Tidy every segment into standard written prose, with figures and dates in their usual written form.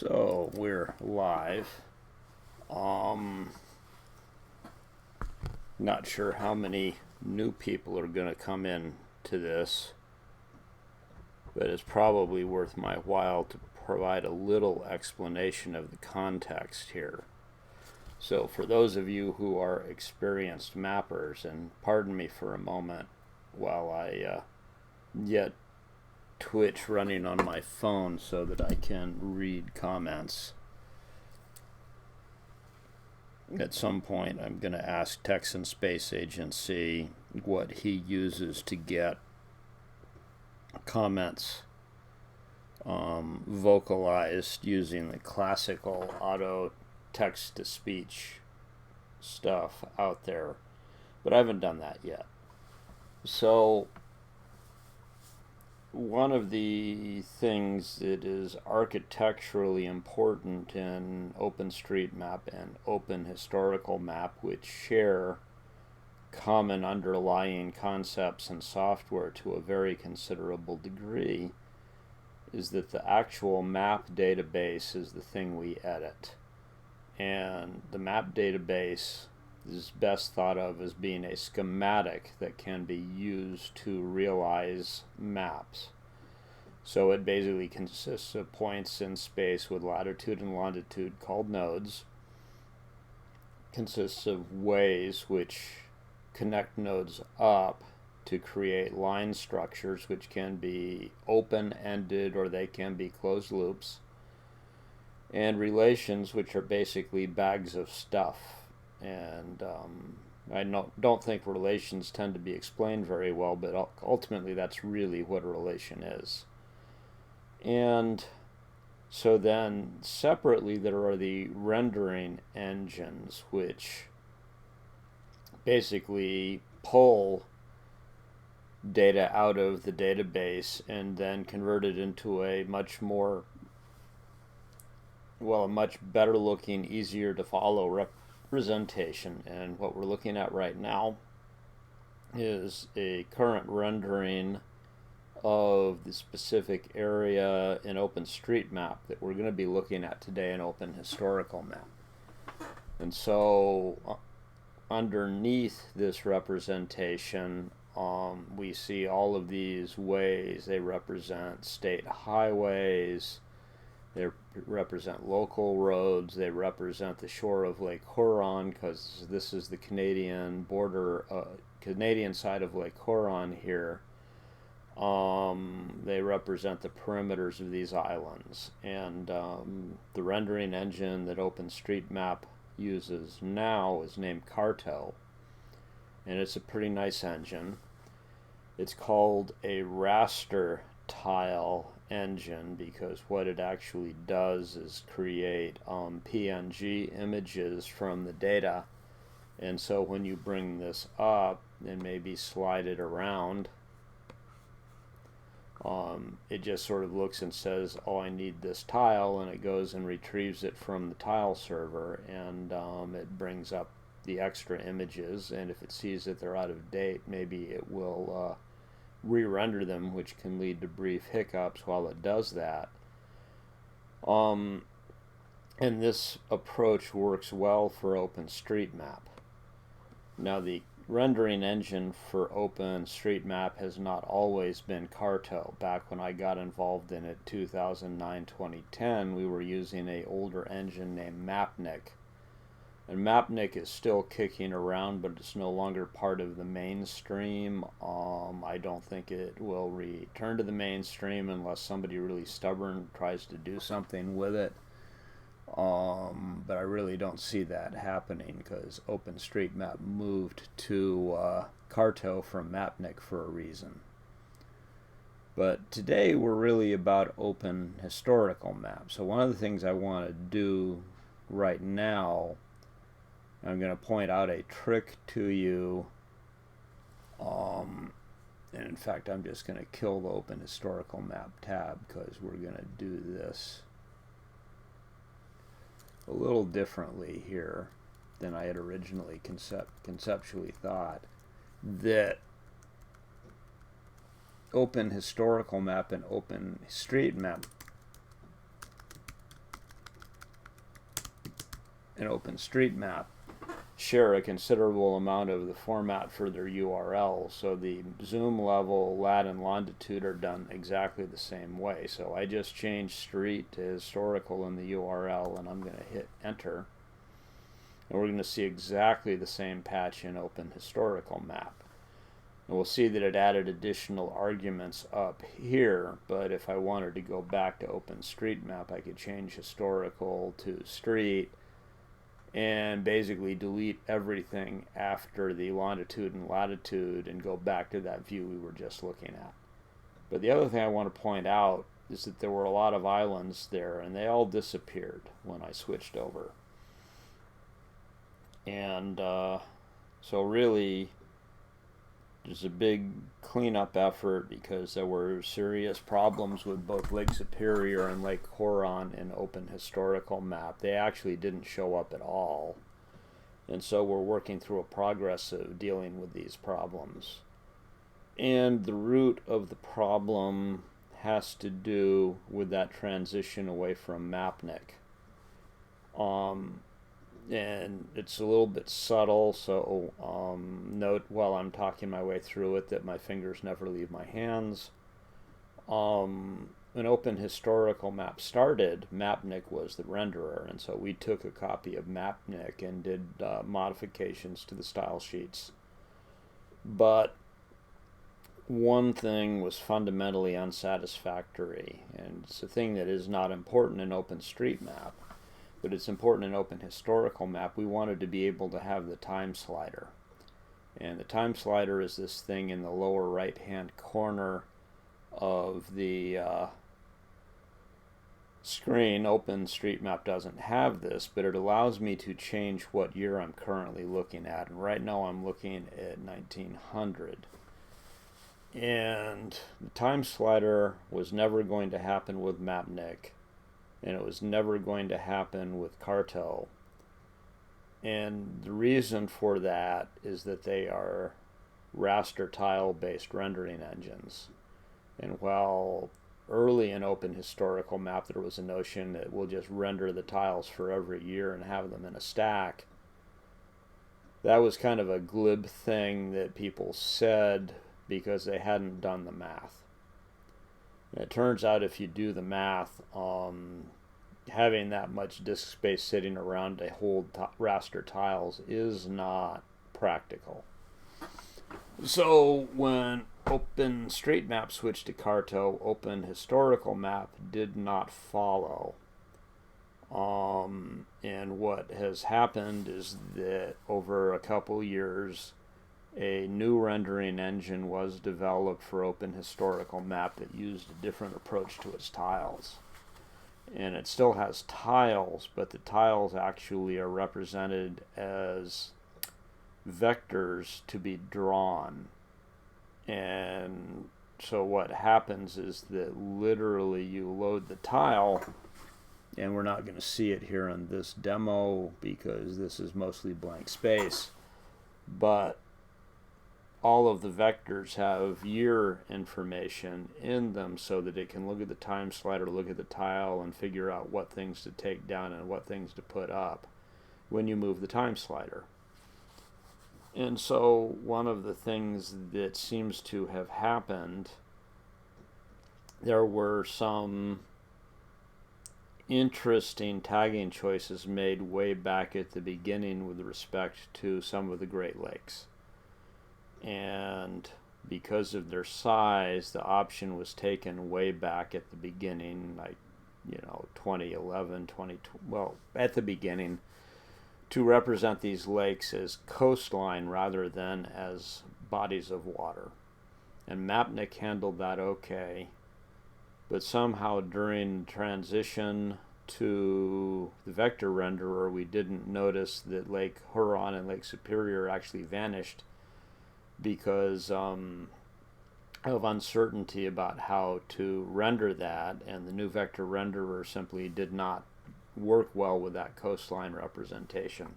So we're live. Not sure how many new people are going to come in to this, but it's probably worth my while to provide a little explanation of the context here. So for those of you who are experienced mappers, and pardon me for a moment while I get Twitch running on my phone so that I can read comments. At some point I'm going to ask Texan Space Agency what he uses to get comments vocalized using the classical auto text-to-speech stuff out there, but I haven't done that yet. So one of the things that is architecturally important in OpenStreetMap and OpenHistoricalMap, which share common underlying concepts and software to a very considerable degree, is that the actual map database is the thing we edit. And the map database is best thought of as being a schematic that can be used to realize maps. So it basically consists of points in space with latitude and longitude called nodes, consists of ways which connect nodes up to create line structures which can be open-ended or they can be closed loops, and relations which are basically bags of stuff. And I don't think relations tend to be explained very well, but ultimately that's really what a relation is. And so then separately there are the rendering engines, which basically pull data out of the database and then convert it into a much better looking, easier to follow representation. And what we're looking at right now is a current rendering of the specific area in OpenStreetMap that we're going to be looking at today in OpenHistoricalMap. And so underneath this representation, we see all of these ways. They represent state highways, they represent local roads, they represent the shore of Lake Huron, because this is the Canadian border, Canadian side of Lake Huron here. They represent the perimeters of these islands. And the rendering engine that OpenStreetMap uses now is named Carto, and it's a pretty nice engine. It's called a raster tile engine because what it actually does is create PNG images from the data. And so when you bring this up and maybe slide it around, it just sort of looks and says, oh, I need this tile, and it goes and retrieves it from the tile server, and it brings up the extra images, and if it sees that they're out of date, maybe it will re-render them, which can lead to brief hiccups while it does that. And this approach works well for OpenStreetMap. Now, the rendering engine for OpenStreetMap has not always been Carto. Back when I got involved in it, 2009-2010, we were using an older engine named Mapnik. And Mapnik is still kicking around, but it's no longer part of the mainstream. I don't think it will return to the mainstream unless somebody really stubborn tries to do something with it. But I really don't see that happening because OpenStreetMap moved to Carto from Mapnik for a reason. But today we're really about OpenHistoricalMap. So one of the things I want to do right now, I'm going to point out a trick to you. And in fact, I'm just going to kill the OpenHistoricalMap tab because we're going to do this a little differently here than I had originally conceptually thought. That OpenHistoricalMap and OpenStreetMap and OpenStreetMap share a considerable amount of the format for their URL. So the zoom level, lat, and longitude are done exactly the same way. So I just changed street to historical in the URL, and I'm going to hit enter. And we're going to see exactly the same patch in OpenHistoricalMap. And we'll see that it added additional arguments up here, but if I wanted to go back to OpenStreetMap, I could change historical to street and basically delete everything after the longitude and latitude and go back to that view we were just looking at. But the other thing I want to point out is that there were a lot of islands there, and they all disappeared when I switched over. And so really, there's a big cleanup effort because there were serious problems with both Lake Superior and Lake Huron in OpenHistoricalMap. They actually didn't show up at all. And so we're working through a progress of dealing with these problems. And the root of the problem has to do with that transition away from Mapnik. And it's a little bit subtle, so note while I'm talking my way through it that my fingers never leave my hands. When OpenHistoricalMap started, Mapnik was the renderer, and so we took a copy of Mapnik and did modifications to the style sheets. But one thing was fundamentally unsatisfactory, and it's a thing that is not important in OpenStreetMap, but it's important in OpenHistoricalMap. We wanted to be able to have the time slider. And the time slider is this thing in the lower right hand corner of the screen. OpenStreetMap doesn't have this, but it allows me to change what year I'm currently looking at. And right now I'm looking at 1900. And the time slider was never going to happen with Mapnik, and it was never going to happen with Carto. And the reason for that is that they are raster tile based rendering engines. And while early in OpenHistoricalMap there was a notion that we'll just render the tiles for every year and have them in a stack, that was kind of a glib thing that people said because they hadn't done the math. And it turns out if you do the math, having that much disk space sitting around to hold raster tiles is not practical. So when OpenStreetMap switched to Carto, OpenHistoricalMap did not follow. And what has happened is that over a couple years, a new rendering engine was developed for OpenHistoricalMap that used a different approach to its tiles. And it still has tiles, but the tiles actually are represented as vectors to be drawn. And so what happens is that literally you load the tile, and we're not going to see it here on this demo because this is mostly blank space, but all of the vectors have year information in them so that it can look at the time slider, look at the tile, and figure out what things to take down and what things to put up when you move the time slider. And so one of the things that seems to have happened, there were some interesting tagging choices made way back at the beginning with respect to some of the Great Lakes. And because of their size, the option was taken way back at the beginning, like 2011, at the beginning, to represent these lakes as coastline rather than as bodies of water. And Mapnik handled that okay, but somehow during transition to the vector renderer, we didn't notice that Lake Huron and Lake Superior actually vanished because of uncertainty about how to render that, and the new vector renderer simply did not work well with that coastline representation.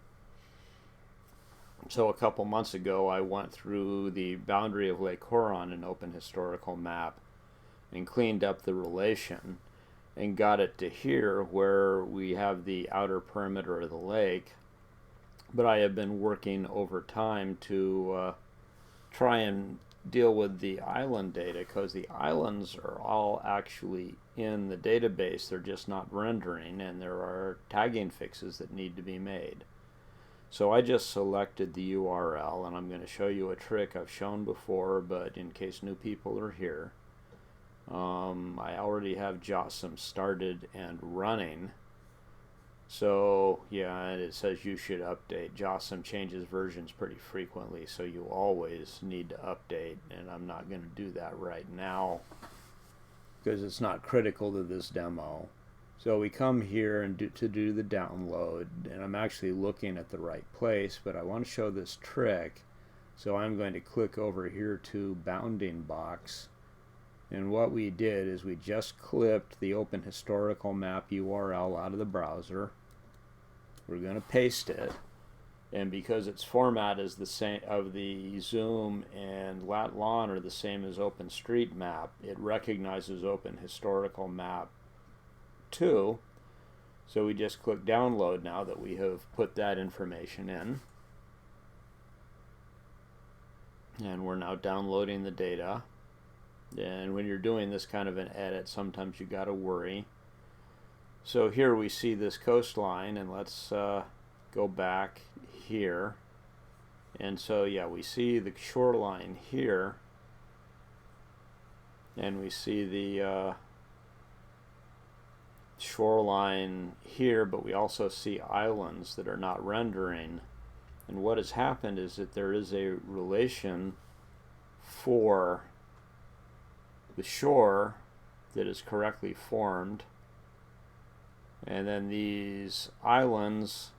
So a couple months ago I went through the boundary of Lake Huron in OpenHistoricalMap and cleaned up the relation, and got it to here where we have the outer perimeter of the lake. But I have been working over time to try and deal with the island data, because the islands are all actually in the database. They're just not rendering, and there are tagging fixes that need to be made. So I just selected the URL, and I'm going to show you a trick I've shown before, but in case new people are here. I already have JOSM started and running. So yeah, and it says you should update. JOSM changes versions pretty frequently, so you always need to update, and I'm not going to do that right now because it's not critical to this demo. So we come here and to do the download, and I'm actually looking at the right place, but I want to show this trick. So I'm going to click over here to bounding box, and what we did is we just clipped the OpenHistoricalMap URL out of the browser. We're going to paste it, and because its format is the same of the zoom and lat lon are the same as OpenStreetMap, it recognizes OpenHistoricalMap 2. So we just click download now that we have put that information in, and we're now downloading the data. And when you're doing this kind of an edit, sometimes you got to worry. So here we see this coastline, and let's go back here. And so yeah, we see the shoreline here, and we see the shoreline here, but we also see islands that are not rendering. And what has happened is that there is a relation for the shore that is correctly formed, and then these islands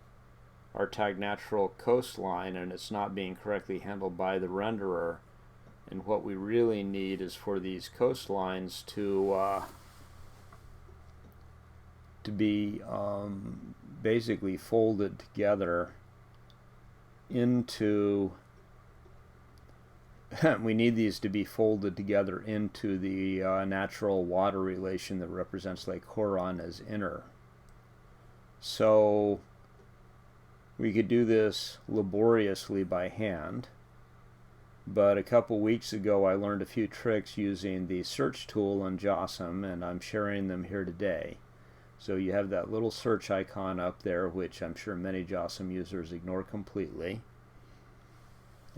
are tagged natural coastline, and it's not being correctly handled by the renderer. And what we really need is for these coastlines to be basically folded together into we need these to be folded together into the natural water relation that represents Lake Huron as inner. So we could do this laboriously by hand, but a couple weeks ago I learned a few tricks using the search tool on JOSM, and I'm sharing them here today. So you have that little search icon up there, which I'm sure many JOSM users ignore completely.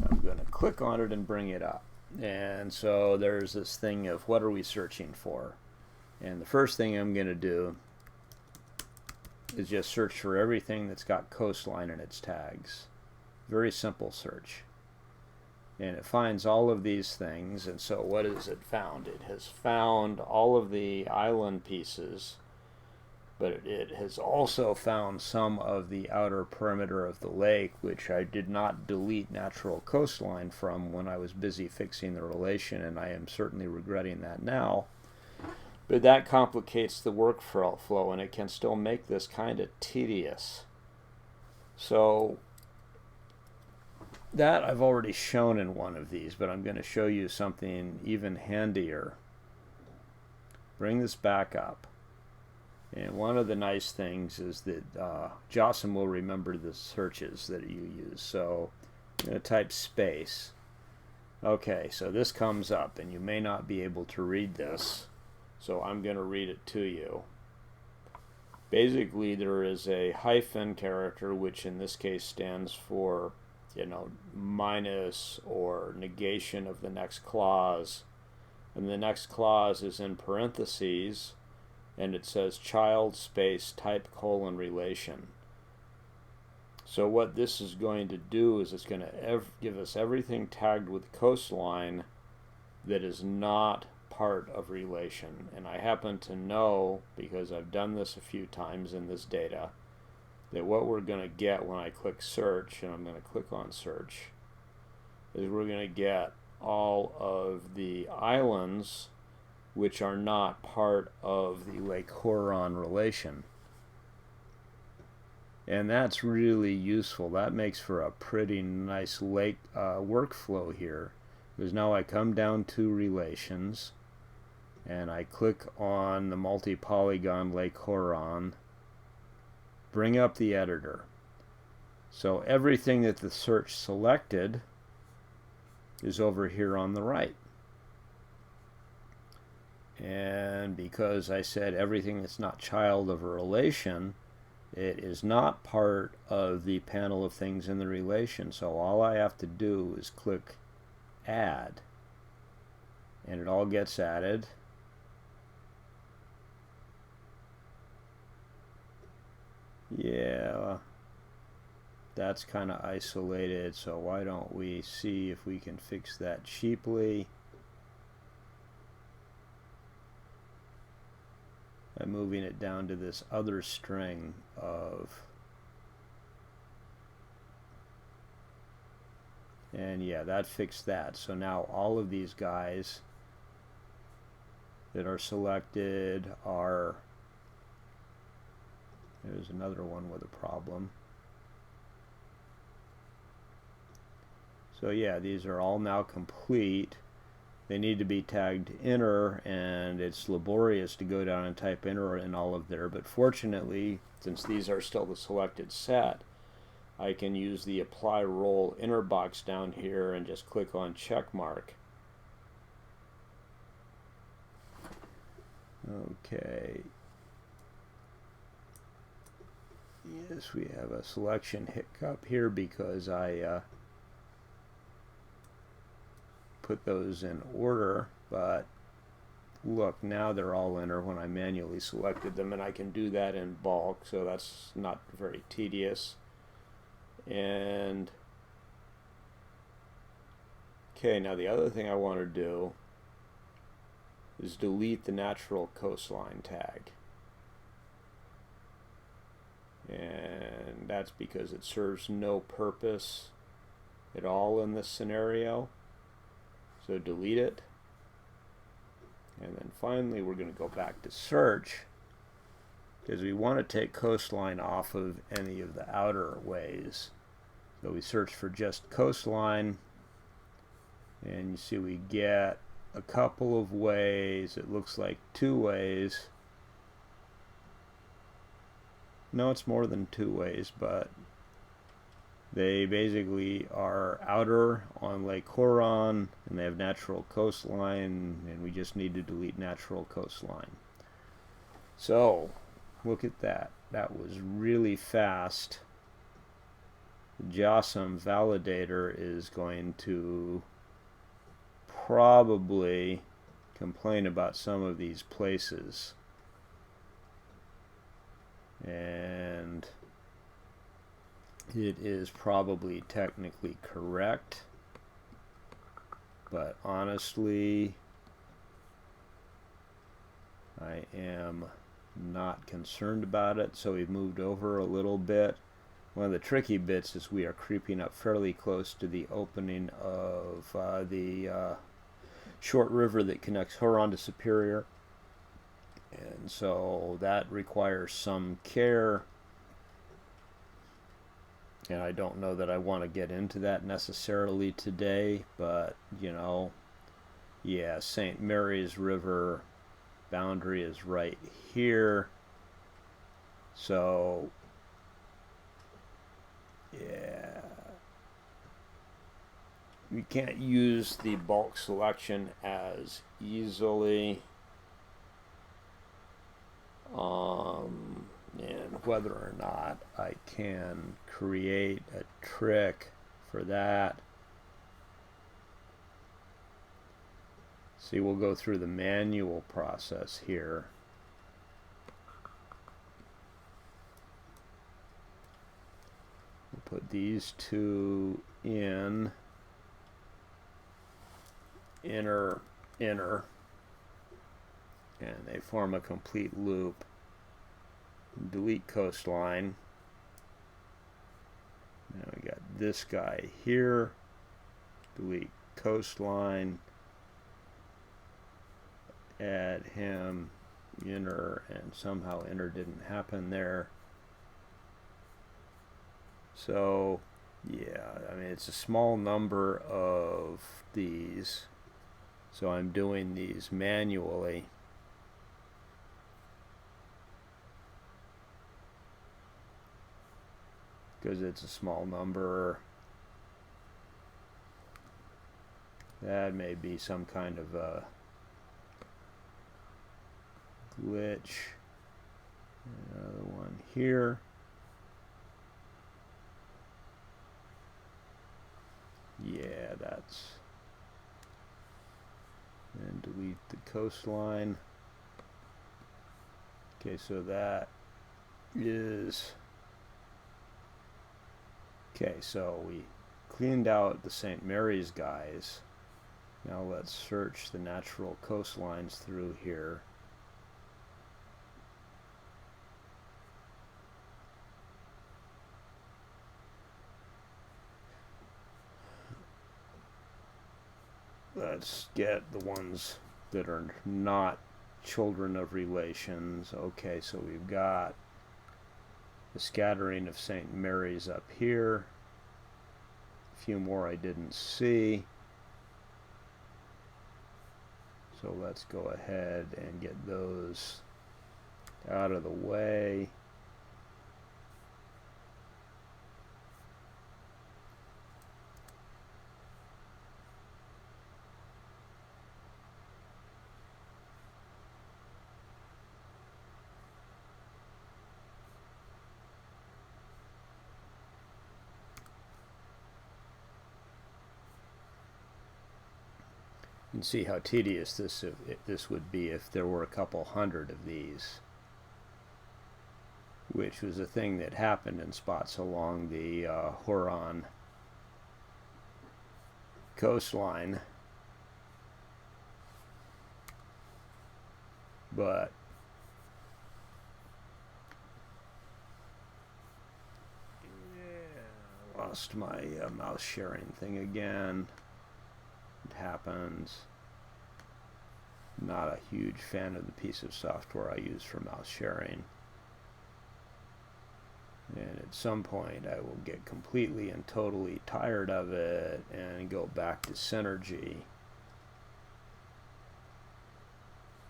I'm going to click on it and bring it up. And so there's this thing of what are we searching for? And the first thing I'm going to do is just search for everything that's got coastline in its tags. Very simple search. And it finds all of these things. And so what has it found? It has found all of the island pieces, but it has also found some of the outer perimeter of the lake, which I did not delete natural coastline from when I was busy fixing the relation, and I am certainly regretting that now. But that complicates the workflow, and it can still make this kind of tedious. So that I've already shown in one of these, but I'm going to show you something even handier. Bring this back up. And one of the nice things is that JOSM will remember the searches that you use. So I'm going to type space. Okay, so this comes up, and you may not be able to read this, so I'm going to read it to you. Basically, there is a hyphen character, which in this case stands for, minus or negation of the next clause. And the next clause is in parentheses, and it says child space type colon relation. So what this is going to do is it's going to give us everything tagged with coastline that is not part of relation. And I happen to know, because I've done this a few times in this data, that what we're going to get when I click search, and I'm going to click on search, is we're going to get all of the islands which are not part of the Lake Huron relation. And that's really useful. That makes for a pretty nice lake workflow here, because now I come down to relations, and I click on the multi-polygon Lake Huron, bring up the editor. So everything that the search selected is over here on the right. And because I said everything that's not child of a relation, it is not part of the panel of things in the relation. So all I have to do is click Add, and it all gets added. Yeah, that's kind of isolated, so why don't we see if we can fix that cheaply. I'm moving it down to this other string of, and yeah, that fixed that. So now all of these guys that are selected are, there's another one with a problem. So yeah, these are all now complete. They need to be tagged inner, and it's laborious to go down and type inner in all of there, but fortunately, since these are still the selected set, I can use the apply role inner box down here and just click on check mark. Okay. Yes, we have a selection hiccup here because I put those in order, but look, now they're all inner when I manually selected them, and I can do that in bulk, so that's not very tedious. And okay, now the other thing I want to do is delete the natural coastline tag, and that's because it serves no purpose at all in this scenario. So delete it, and then finally we're going to go back to search because we want to take coastline off of any of the outer ways. So we search for just coastline, and you see we get a couple of ways. It looks like 2 ways. No, it's more than 2 ways, but they basically are outer on Lake Huron, and they have natural coastline, and we just need to delete natural coastline. So, look at that. That was really fast. The JOSM validator is going to probably complain about some of these places. And it is probably technically correct, but honestly, I am not concerned about it. So we've moved over a little bit. One of the tricky bits is we are creeping up fairly close to the opening of the short river that connects Huron to Superior, and so that requires some care. And I don't know that I want to get into that necessarily today, but, you know, yeah, St. Mary's River boundary is right here. So, yeah, we can't use the bulk selection as easily. And whether or not I can create a trick for that. See, we'll go through the manual process here. We'll put these 2 in inner, and they form a complete loop. Delete coastline. Now we got this guy here. Delete coastline. Add him inner, and somehow inner didn't happen there. So yeah, I mean, it's a small number of these, so I'm doing these manually. because it's a small number. That may be some kind of a glitch. Another one here. Yeah, that's... And delete the coastline. Okay, so that is... Okay, so we cleaned out the St. Mary's guys. Now let's search the natural coastlines through here. Let's get the ones that are not children of relations. Okay, so we've got the scattering of St. Mary's up here. A few more I didn't see. So let's go ahead and get those out of the way. You can see how tedious this would be if there were a couple hundred of these, which was a thing that happened in spots along the Huron coastline. But yeah, lost my mouse sharing thing again. It happens. Not a huge fan of the piece of software I use for mouse sharing. And at some point I will get completely and totally tired of it and go back to Synergy.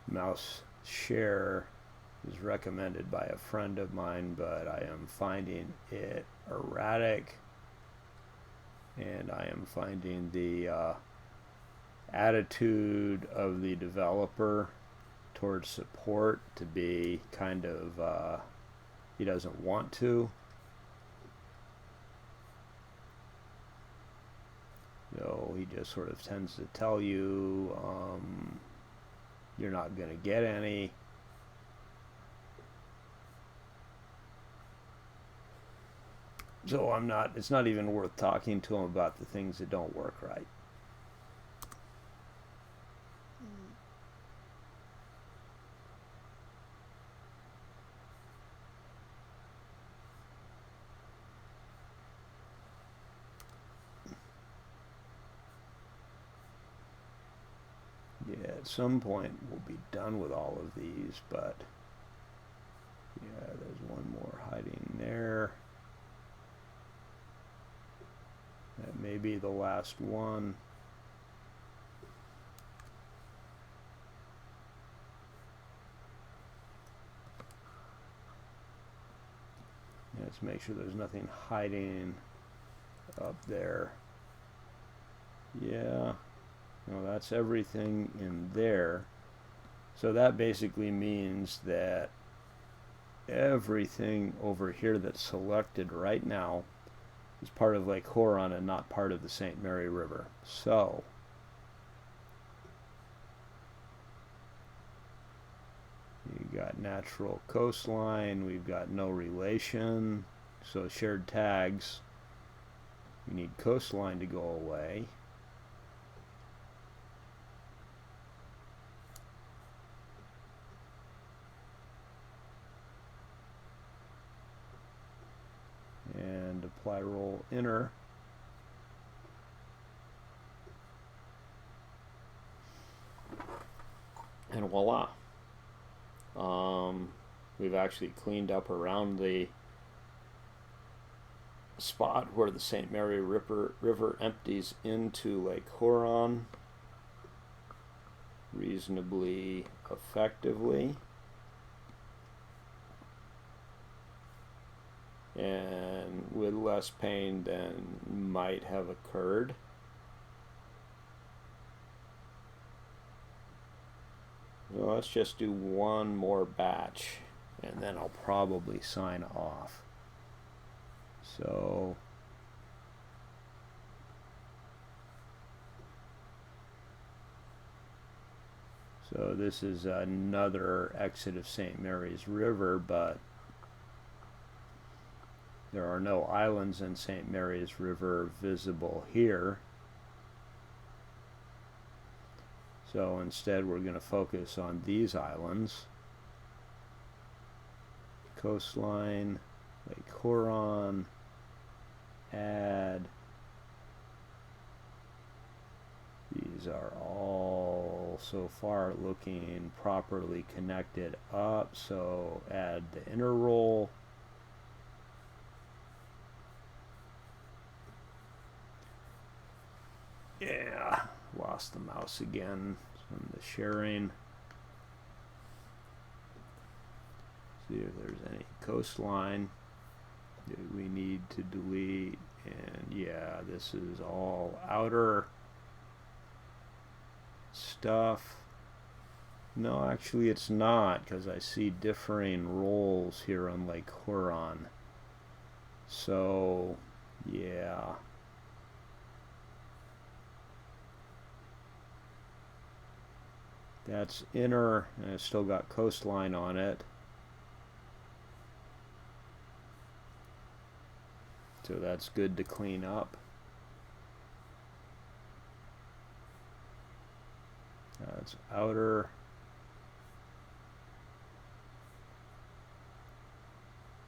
Mouse share is recommended by a friend of mine, but I am finding it erratic, and I am finding the attitude of the developer towards support to be kind of he doesn't want to. So he just sort of tends to tell you you're not going to get any. So it's not even worth talking to him about the things that don't work right. Yeah, at some point we'll be done with all of these, but yeah, there's one more hiding there. That may be the last one. Let's make sure there's nothing hiding up there. Yeah. No, that's everything in there. So that basically means that everything over here that's selected right now is part of Lake Huron and not part of the St. Mary River. So you got natural coastline, we've got no relation, so shared tags. We need coastline to go away. And apply roll inner. And voila. We've actually cleaned up around the spot where the St. Mary River empties into Lake Huron reasonably effectively. And with less pain than might have occurred. So let's just do one more batch, and then I'll probably sign off. So this is another exit of St. Mary's River, but there are no islands in St. Mary's River visible here. So instead we're going to focus on these islands. Coastline, Lake Huron, add. These are all so far looking properly connected up, so add the inner roll. Yeah, lost the mouse again from the sharing. See if there's any coastline that we need to delete. And yeah, this is all outer stuff. No, actually it's not, because I see differing rolls here on Lake Huron. So yeah, that's inner, and it's still got coastline on it. So that's good to clean up. That's outer.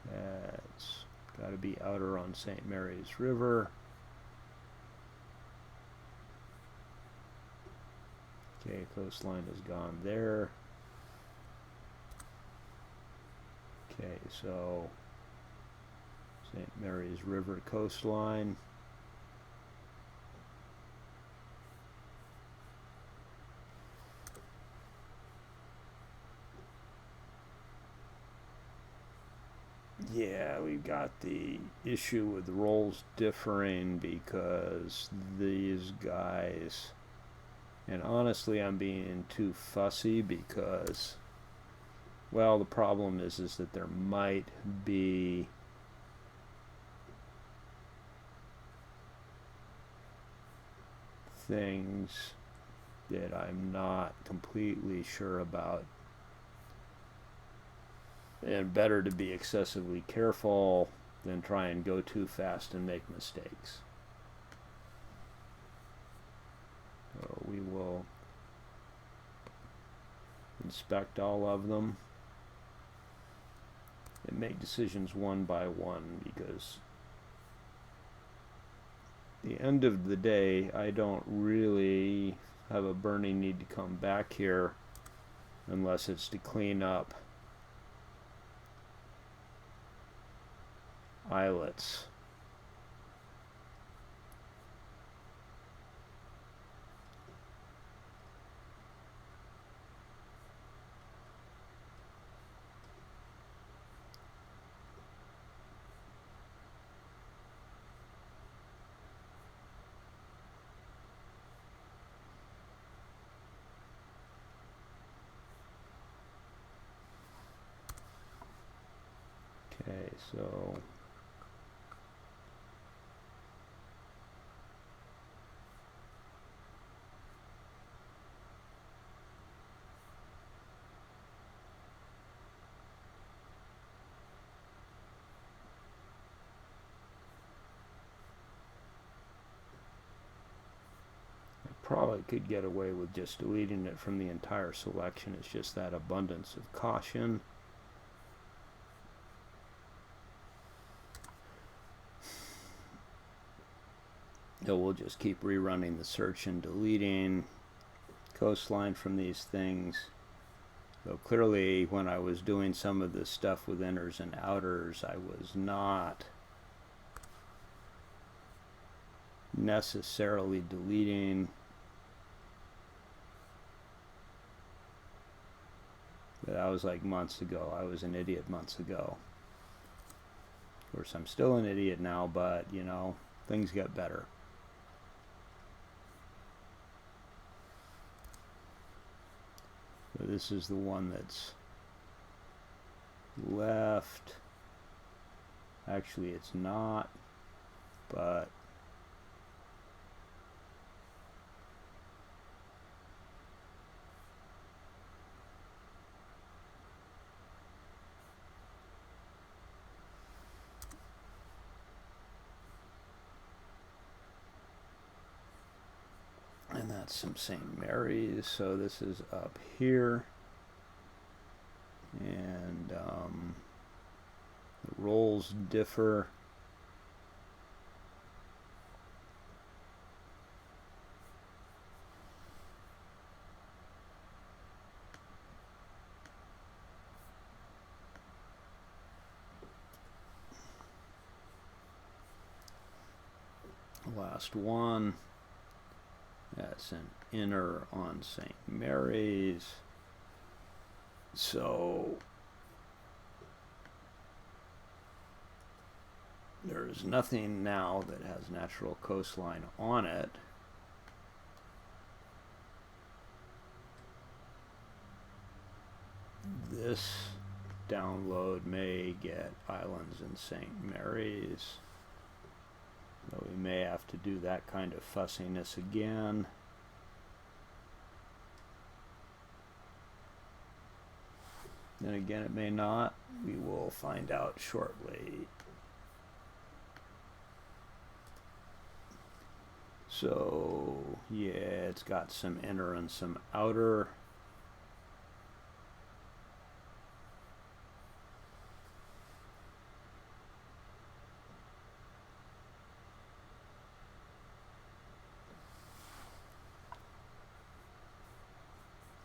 That's got to be outer on St. Mary's River. Okay, coastline is gone there. Okay, so St. Mary's River coastline. Yeah, we've got the issue with rolls differing because these guys, and honestly I'm being too fussy because, well, the problem is that there might be things that I'm not completely sure about, and better to be excessively careful than try and go too fast and make mistakes. So we will inspect all of them and make decisions one by one, because at the end of the day I don't really have a burning need to come back here unless it's to clean up islets. Okay, so probably could get away with just deleting it from the entire selection. It's just that abundance of caution. So we'll just keep rerunning the search and deleting coastline from these things. So clearly when I was doing some of this stuff with inners and outers, I was not necessarily deleting. But that was like months ago. I was an idiot months ago. Of course, I'm still an idiot now, but, you know, things get better. So this is the one that's left. Actually, it's not, but and that's some St. Mary's. So this is up here, and the rolls differ. Last one. That's an inner on St. Mary's. So there's nothing now that has natural coastline on it. This download may get islands in St. Mary's. So we may have to do that kind of fussiness again. Then again, it may not. We will find out shortly. So, yeah, it's got some inner and some outer.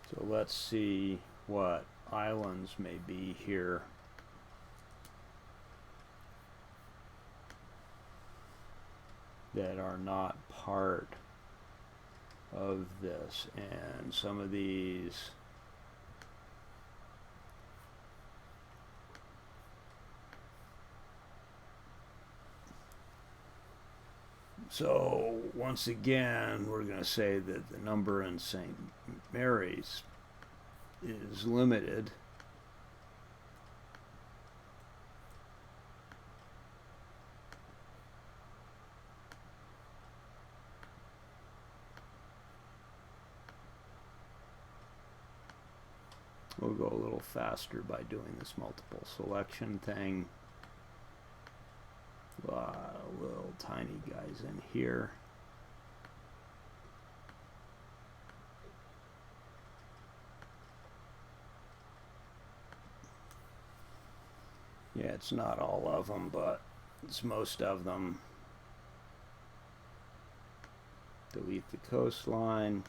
So let's see what islands may be here. That are not part of this, and some of these so once again we're going to say that the number in St. Mary's is limited. We'll go a little faster by doing this multiple selection thing. Little tiny guys in here. Yeah, it's not all of them, but it's most of them. Delete the coastline.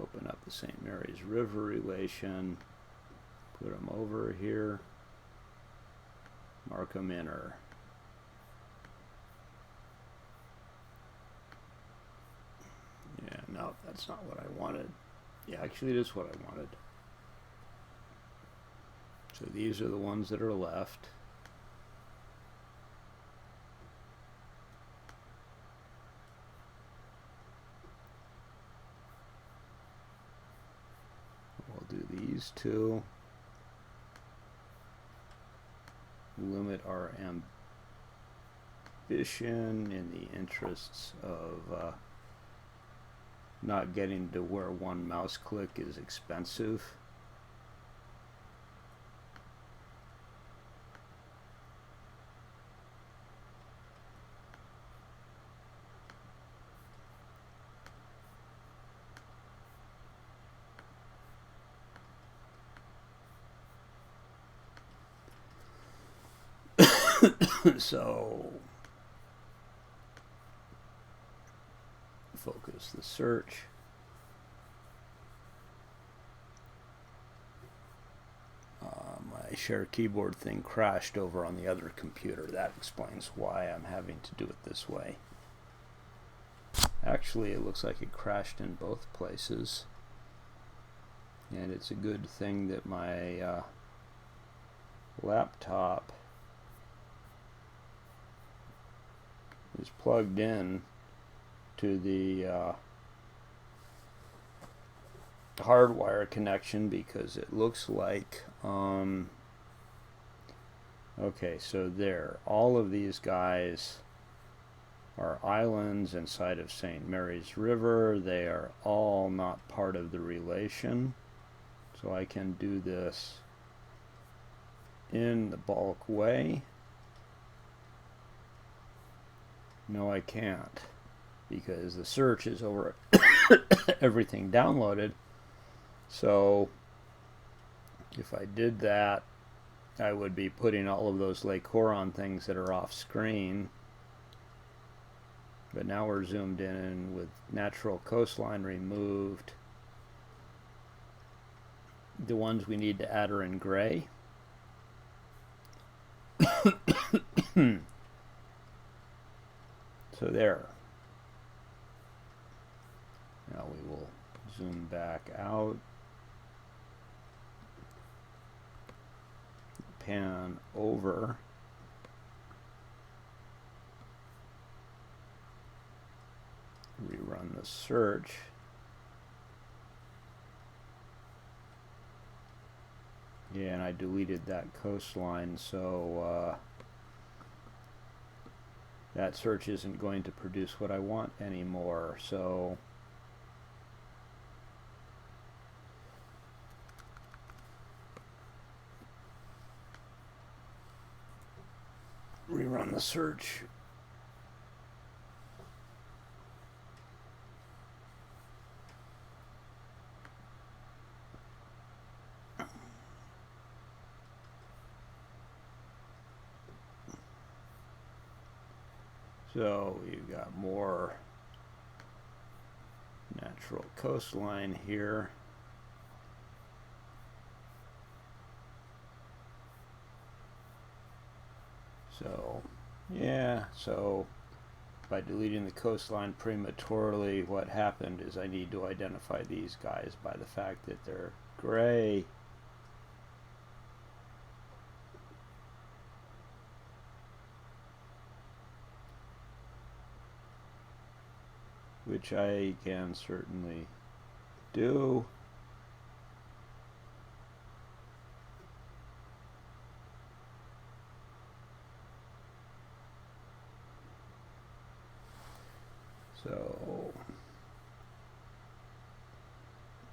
Open up the St. Mary's River relation, put them over here, mark them inner. Yeah, no, that's not what I wanted. Yeah, actually it is what I wanted. So these are the ones that are left. Do these two. Limit our ambition in the interests of not getting to where one mouse click is expensive. So focus the search. My share keyboard thing crashed over on the other computer. That explains why I'm having to do it this way. Actually, it looks like it crashed in both places. And it's a good thing that my laptop is plugged in to the hardwire connection because it looks like okay, so there, all of these guys are islands inside of St. Mary's River. They are all not part of the relation, so I can do this in the bulk way. No, I can't, because the search is over everything downloaded. So if I did that, I would be putting all of those Lake Huron things that are off screen. But now we're zoomed in with natural coastline removed. The ones we need to add are in gray. So there. Now we will zoom back out. Pan over. Rerun the search. Yeah, and I deleted that coastline, so that search isn't going to produce what I want anymore. So rerun the search. So you've got more natural coastline here. So yeah, so by deleting the coastline prematurely, what happened is I need to identify these guys by the fact that they're gray. Which I can certainly do. So,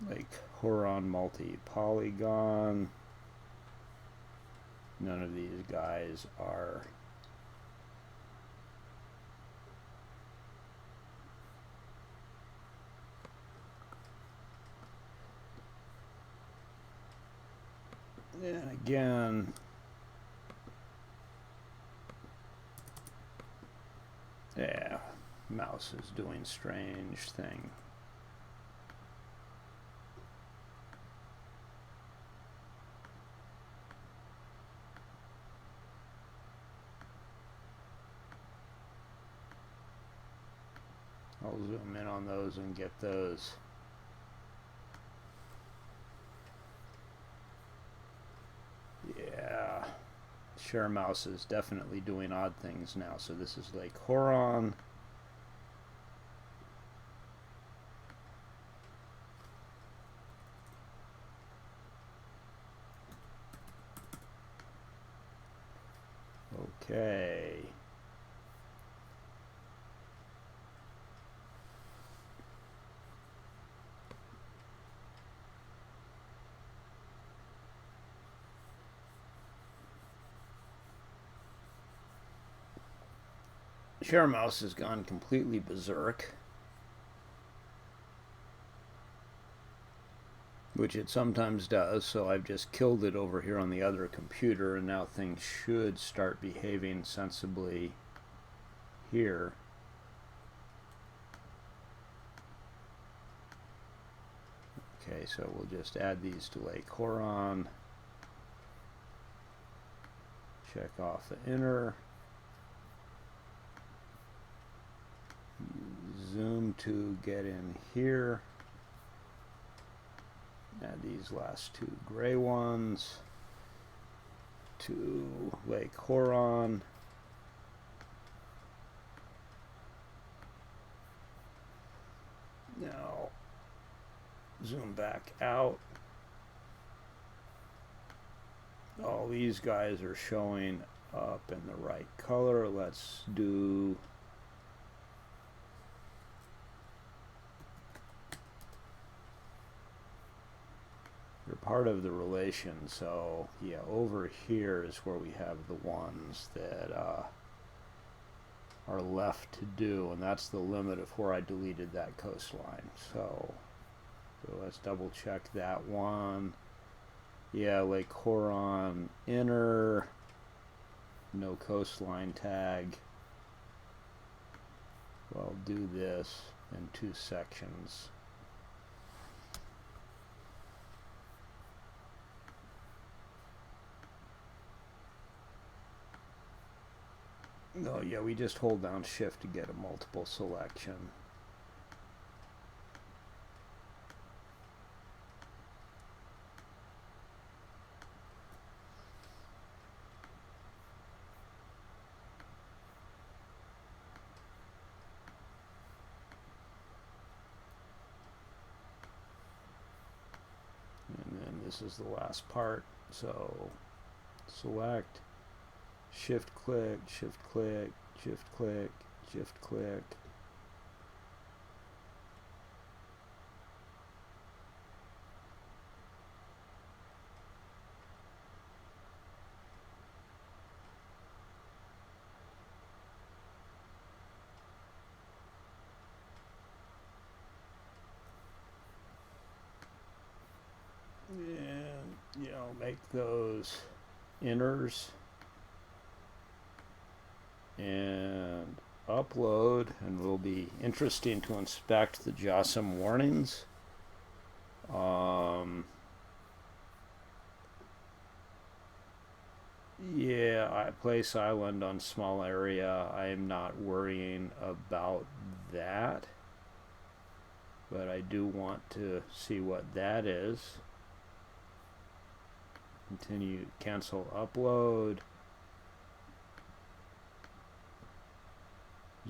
Lake Huron multi-polygon. None of these guys are and again, yeah, mouse is doing strange thing. I'll zoom in on those and get those. Yeah, share mouse is definitely doing odd things now. So this is Lake Huron. Okay. Share mouse has gone completely berserk, which it sometimes does, so I've just killed it over here on the other computer, and now things should start behaving sensibly here. Okay, so we'll just add these to Lake Huron. Check off the inner. Zoom to get in here. Add these last two gray ones to Lake Huron. Now, zoom back out. All these guys are showing up in the right color. Let's do they're part of the relation. So yeah, over here is where we have the ones that are left to do, and that's the limit of where I deleted that coastline. So let's double check that one. Yeah, Lake Huron inner, no coastline tag. Well, I'll do this in 2 sections. Oh yeah, we just hold down shift to get a multiple selection. And then this is the last part. So select, shift click, shift click, shift click, shift click. And, you know, make those inners and upload, and will be interesting to inspect the JOSM warnings. Yeah, I place island on small area. I am not worrying about that, but I do want to see what that is. Continue, cancel upload,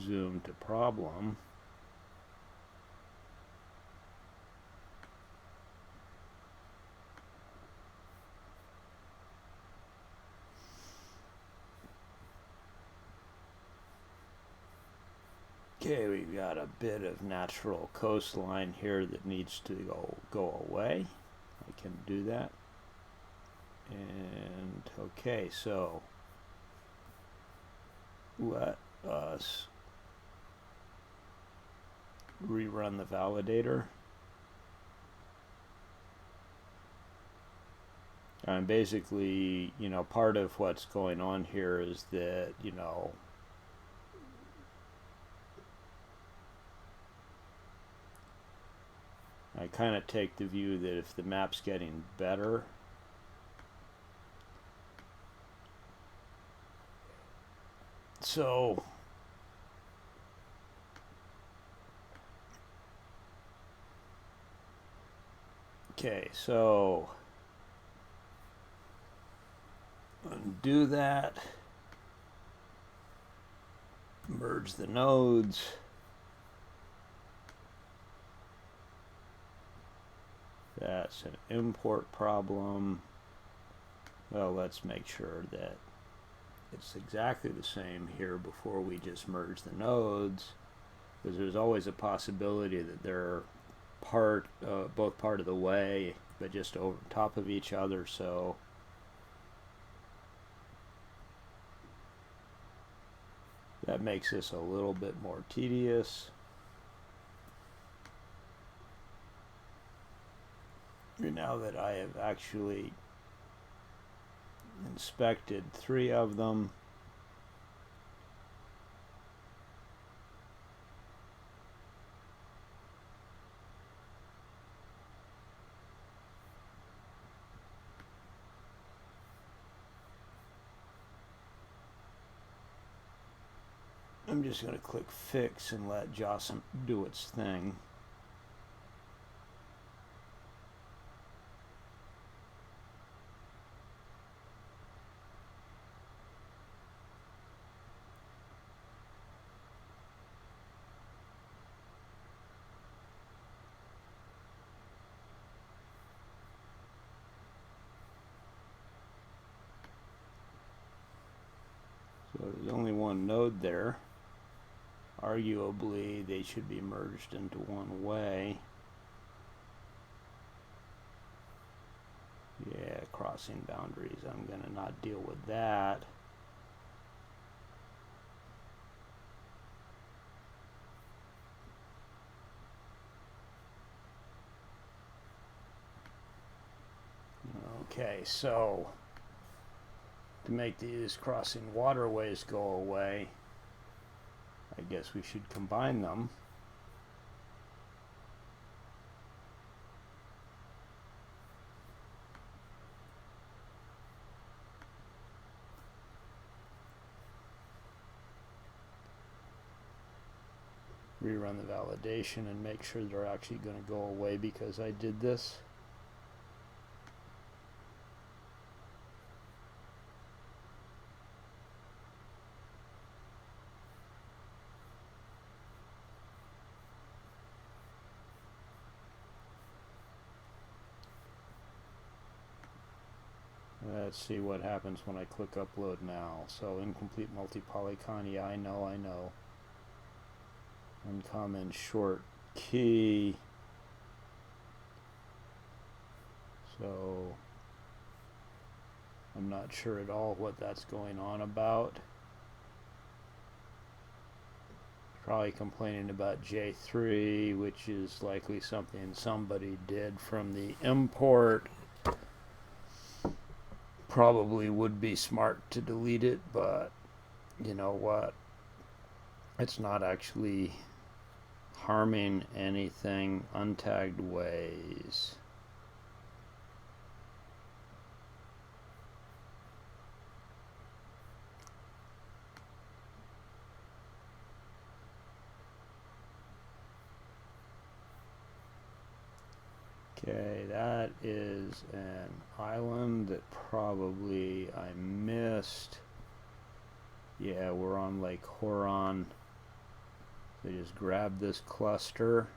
zoom to problem. Okay, we've got a bit of natural coastline here that needs to go away. I can do that. And okay, so let us rerun the validator. And basically, you know, part of what's going on here is that, you know, I kind of take the view that if the map's getting better, so okay, so undo that, merge the nodes. That's an import problem. Well, let's make sure that it's exactly the same here before we just merge the nodes, because there's always a possibility that they're both part of the way, but just over top of each other. So that makes this a little bit more tedious. Now that I have actually inspected 3 of them, I'm just going to click fix and let JOSM do its thing. there's only one node there. Arguably, they should be merged into one way. Yeah, crossing boundaries. I'm going to not deal with that. Okay, so to make these crossing waterways go away, I guess we should combine them. Rerun the validation and make sure they're actually going to go away because I did this. Let's see what happens when I click upload now. So incomplete multi-polygon, yeah, I know. Uncommon short key. So I'm not sure at all what that's going on about. Probably complaining about J3, which is likely something somebody did from the import. Probably would be smart to delete it, but you know what? It's not actually harming anything. Untagged ways. Okay, that is an island that probably I missed. Yeah, we're on Lake Huron. So just grab this cluster.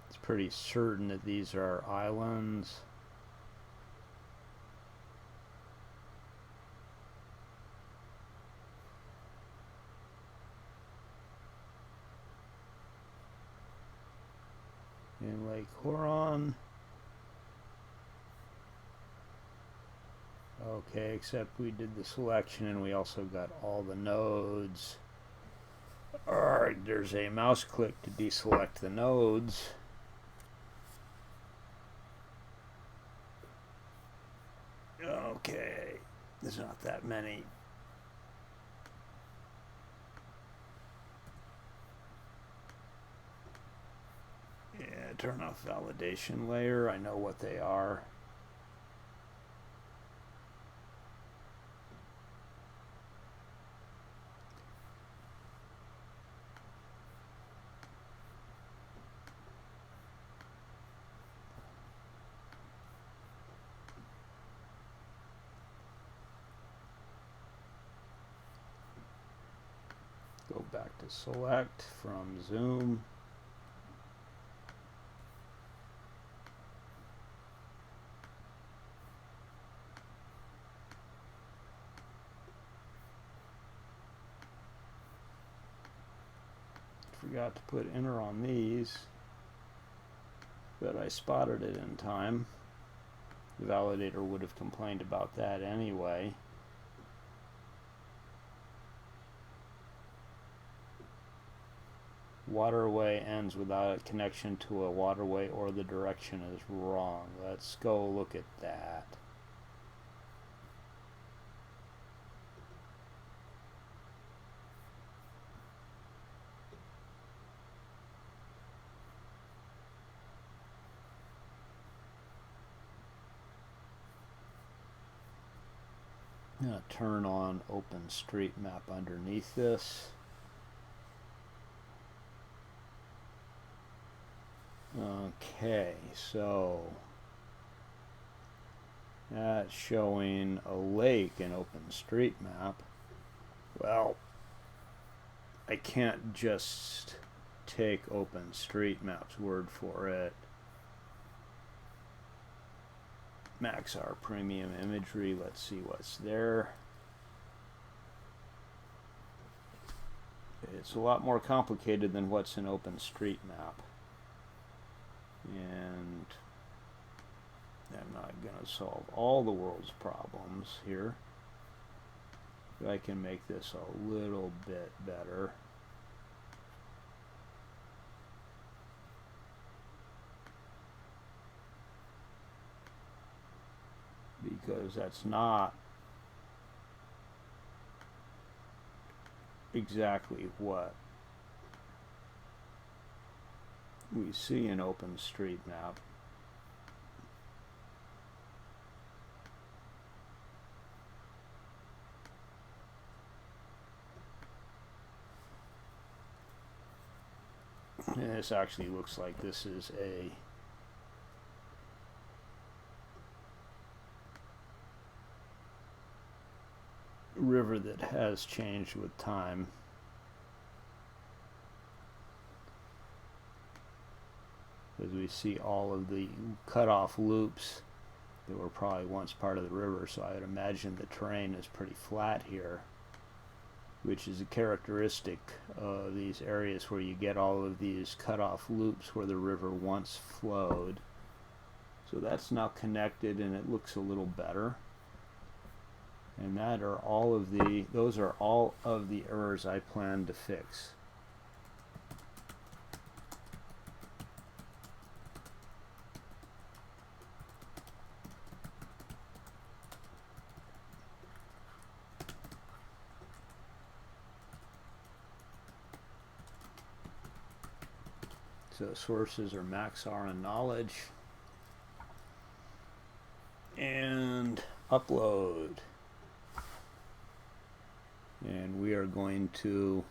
It's pretty certain that these are islands. In Lake Huron. Okay, except we did the selection and we also got all the nodes. Alright, there's a mouse click to deselect the nodes. Okay, there's not that many. Yeah, turn off validation layer. I know what they are. Go back to select from zoom. Forgot to put enter on these, but I spotted it in time. The validator would have complained about that anyway. Waterway ends without a connection to a waterway or the direction is wrong. Let's go look at that. I'm going to turn on OpenStreetMap underneath this. Okay, so that's showing a lake in OpenStreetMap. Well, I can't just take OpenStreetMap's word for it. Max our premium imagery. Let's see what's there. It's a lot more complicated than what's in OpenStreetMap. And I'm not going to solve all the world's problems here. But I can make this a little bit better. Because that's not exactly what we see in OpenStreetMap. And this actually looks like this is a river that has changed with time. As we see all of the cut-off loops that were probably once part of the river, so I would imagine the terrain is pretty flat here, which is a characteristic of these areas where you get all of these cut-off loops where the river once flowed. So that's now connected and it looks a little better. And that are all of the, those are all of the errors I plan to fix. So sources are max R and knowledge. And upload. And we are going to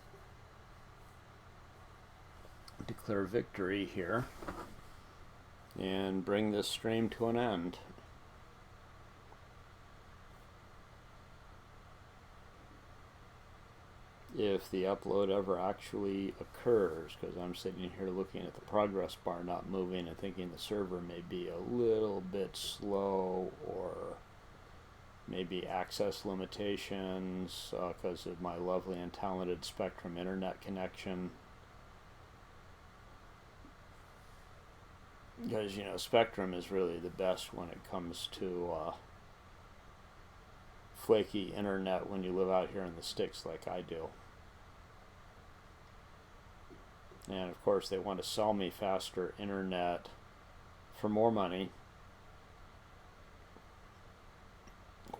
declare victory here and bring this stream to an end. If the upload ever actually occurs, because I'm sitting here looking at the progress bar not moving and thinking the server may be a little bit slow, or maybe access limitations because of my lovely and talented Spectrum internet connection. Because, you know, Spectrum is really the best when it comes to flaky internet when you live out here in the sticks like I do. And of course they want to sell me faster internet for more money.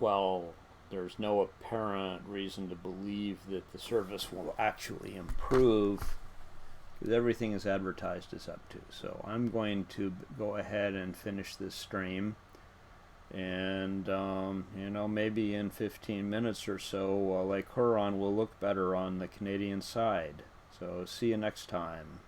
Well, there's no apparent reason to believe that the service will actually improve, because everything is advertised as up to. So I'm going to go ahead and finish this stream, and you know, maybe in 15 minutes or so Lake Huron will look better on the Canadian side. So see you next time.